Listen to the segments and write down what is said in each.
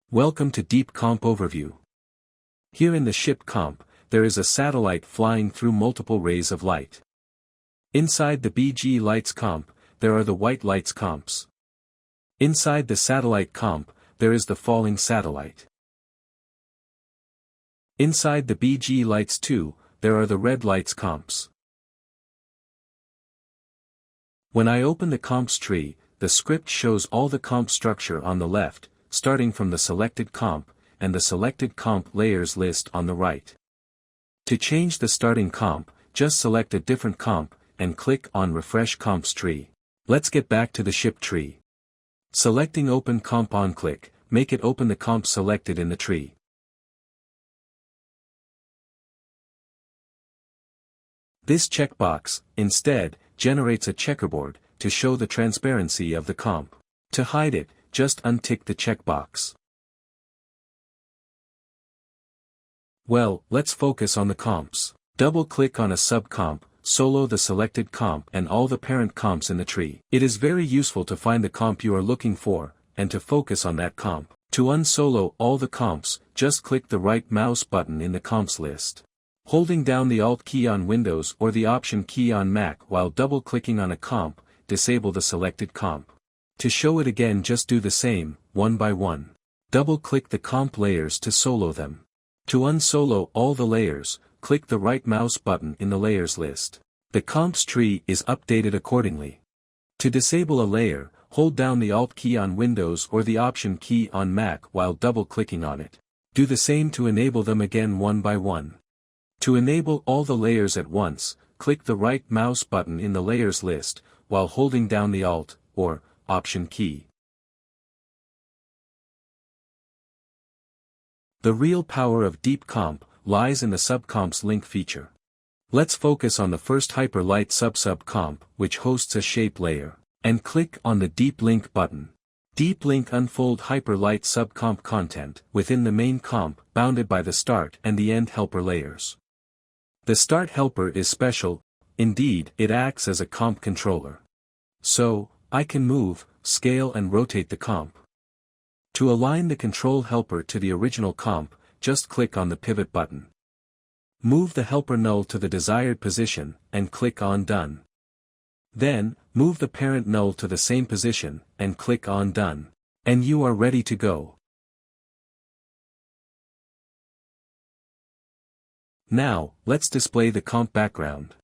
Welcome to Deep Comp Overview. Here in the ship comp, there is a satellite flying through multiple rays of light. Inside the BG lights comp, there are the white lights comps. Inside the satellite comp, there is the falling satellite. Inside the BG lights 2, there are the red lights comps. When I open the comps tree, the script shows all the comp structure on the left, starting from the selected comp, and the selected comp layers list on the right. To change the starting comp, just select a different comp, and click on Refresh Comps Tree. Let's get back to the ship tree. Selecting Open Comp on click, make it open the comp selected in the tree. This checkbox, instead, generates a checkerboard, to show the transparency of the comp. To hide it, just untick the checkbox. Well, let's focus on the comps. Double-click on a sub-comp, solo the selected comp and all the parent comps in the tree. It is very useful to find the comp you are looking for, and to focus on that comp. To unsolo all the comps, just click the right mouse button in the comps list. Holding down the Alt key on Windows or the Option key on Mac while double-clicking on a comp, disable the selected comp. To show it again, just do the same, one by one. Double-click the comp layers to solo them. To unsolo all the layers, click the right mouse button in the layers list. The comps tree is updated accordingly. To disable a layer, hold down the Alt key on Windows or the Option key on Mac while double-clicking on it. Do the same to enable them again one by one. To enable all the layers at once, click the right mouse button in the layers list, while holding down the Alt, or Option key. The real power of Deep Comp lies in the subcomps link feature. Let's focus on the first Hyperlight sub-comp, which hosts a shape layer, and click on the Deep Link button. Deep Link unfold Hyperlight subcomp content within the main comp, bounded by the start and the end helper layers. The start helper is special, indeed, it acts as a comp controller. So, I can move, scale and rotate the comp. To align the control helper to the original comp, just click on the pivot button. Move the helper null to the desired position, and click on Done. Then, move the parent null to the same position, and click on Done. And you are ready to go. Now, let's display the comp background.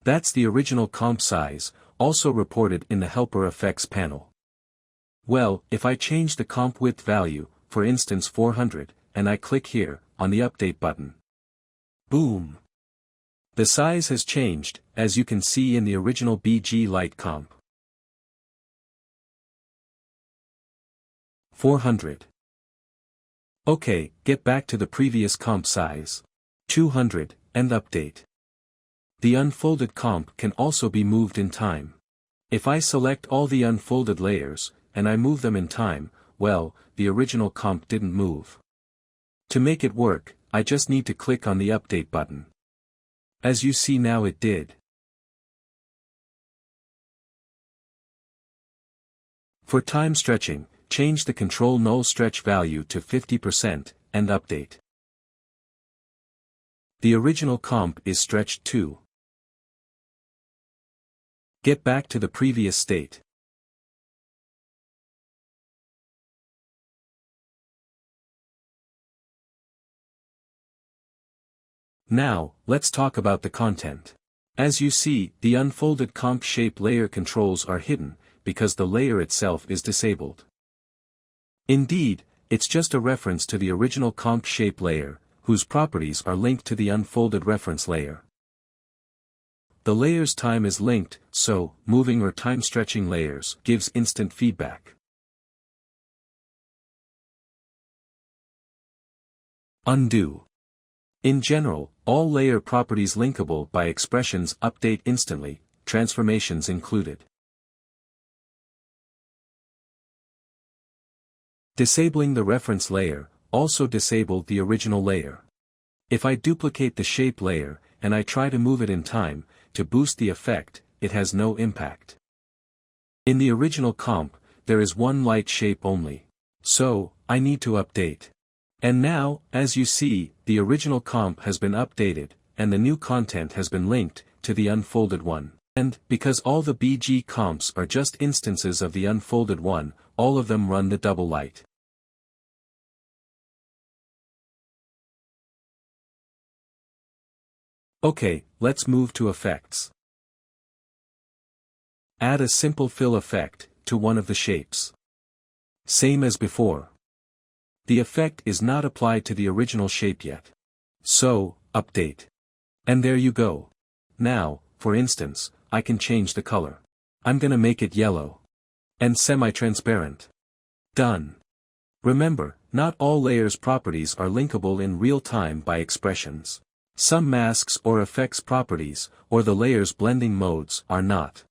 That's the original comp size, also reported in the helper effects panel. Well, if I change the comp width value, for instance 400, and I click here, on the update button. Boom! The size has changed, as you can see in the original BG light comp. 400. Okay, get back to the previous comp size. 200, and update. The unfolded comp can also be moved in time. If I select all the unfolded layers, and I move them in time, well, the original comp didn't move. To make it work, I just need to click on the update button. As you see now, it did. For time stretching, change the control null stretch value to 50%, and update. The original comp is stretched too. Get back to the previous state. Now, let's talk about the content. As you see, the unfolded comp shape layer controls are hidden, because the layer itself is disabled. Indeed, it's just a reference to the original comp shape layer, whose properties are linked to the unfolded reference layer. The layer's time is linked, so, moving or time-stretching layers gives instant feedback. Undo. In general, all layer properties linkable by expressions update instantly, transformations included. Disabling the reference layer also disabled the original layer. If I duplicate the shape layer, and I try to move it in time, to boost the effect, it has no impact. In the original comp, there is one light shape only. So, I need to update. And now, as you see, the original comp has been updated, and the new content has been linked to the unfolded one. And, because all the BG comps are just instances of the unfolded one, all of them run the double light. Okay, let's move to effects. Add a simple fill effect to one of the shapes. Same as before. The effect is not applied to the original shape yet. So, update. And there you go. Now, for instance, I can change the color. I'm gonna make it yellow. And semi-transparent. Done. Remember, not all layers properties are linkable in real time by expressions. Some masks or effects properties, or the layers blending modes, are not.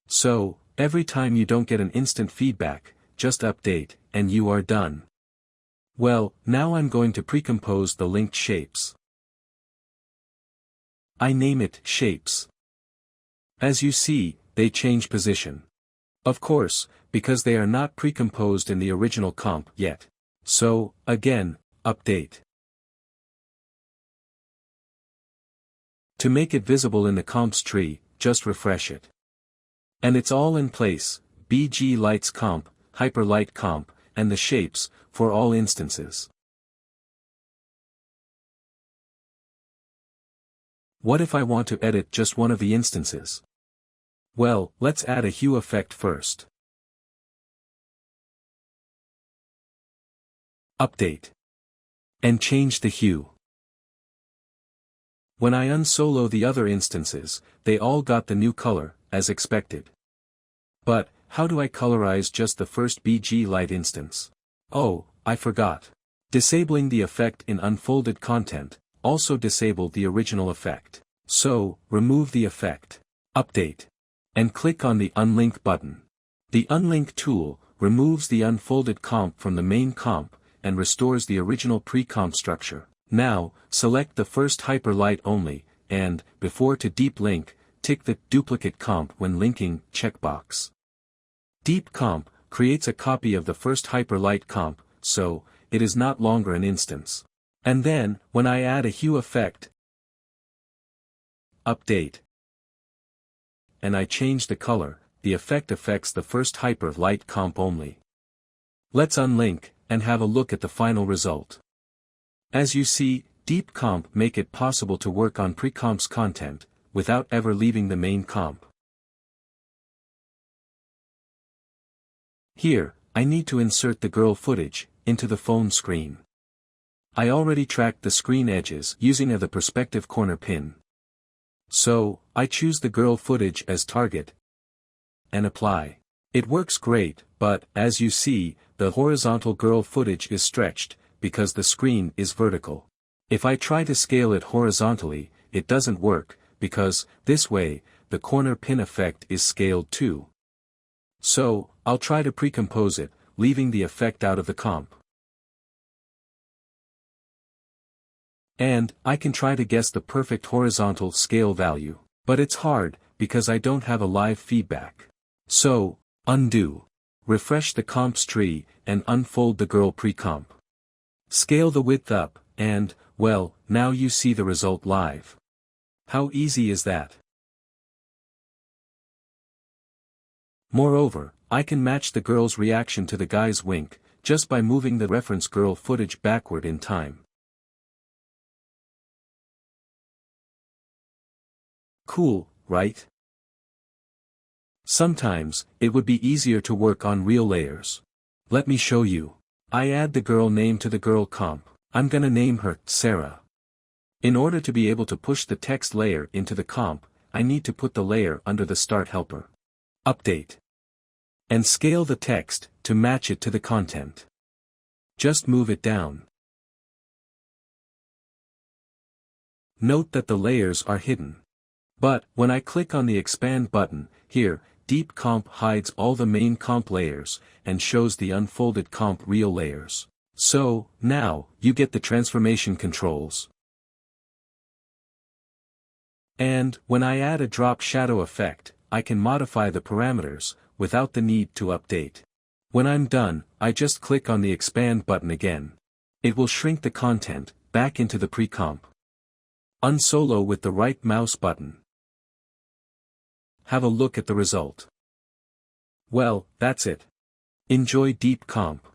So, every time you don't get an instant feedback, just update, and you are done. Well, now I'm going to precompose the linked shapes. I name it shapes. As you see, they change position. Of course, because they are not precomposed in the original comp yet. So, again, update. To make it visible in the comps tree, just refresh it. And it's all in place, BG lights comp, hyper light comp, and the shapes, for all instances. What if I want to edit just one of the instances? Well, let's add a hue effect first. Update. And change the hue. When I unsolo the other instances, they all got the new color, as expected. But, how do I colorize just the first BG light instance? Oh, I forgot. Disabling the effect in unfolded content, also disabled the original effect. So, remove the effect. Update. And click on the Unlink button. The Unlink tool removes the unfolded comp from the main comp, and restores the original precomp structure. Now, select the first hyperlight only, and, before to deep link, tick the Duplicate Comp when linking checkbox. Deep Comp creates a copy of the first hyperlight comp, so, it is not longer an instance. And then, when I add a hue effect, update, and I change the color, the effect affects the first hyper light comp only. Let's unlink, and have a look at the final result. As you see, Deep Comp make it possible to work on precomps content, without ever leaving the main comp. Here, I need to insert the girl footage into the phone screen. I already tracked the screen edges using the perspective corner pin. So, I choose the girl footage as target, and apply. It works great, but, as you see, the horizontal girl footage is stretched, because the screen is vertical. If I try to scale it horizontally, it doesn't work, because, this way, the corner pin effect is scaled too. So, I'll try to precompose it, leaving the effect out of the comp. And, I can try to guess the perfect horizontal scale value. But it's hard, because I don't have a live feedback. So, undo. Refresh the comps tree, and unfold the girl precomp. Scale the width up, and, well, now you see the result live. How easy is that? Moreover, I can match the girl's reaction to the guy's wink, just by moving the reference girl footage backward in time. Cool, right? Sometimes, it would be easier to work on real layers. Let me show you. I add the girl name to the girl comp. I'm gonna name her Sarah. In order to be able to push the text layer into the comp, I need to put the layer under the start helper. Update. And scale the text to match it to the content. Just move it down. Note that the layers are hidden. But, when I click on the Expand button, here, Deep Comp hides all the main comp layers, and shows the unfolded comp real layers. So, now, you get the transformation controls. And, when I add a drop shadow effect, I can modify the parameters, without the need to update. When I'm done, I just click on the expand button again. It will shrink the content back into the precomp. Unsolo with the right mouse button. Have a look at the result. Well, that's it. Enjoy Deep Comp.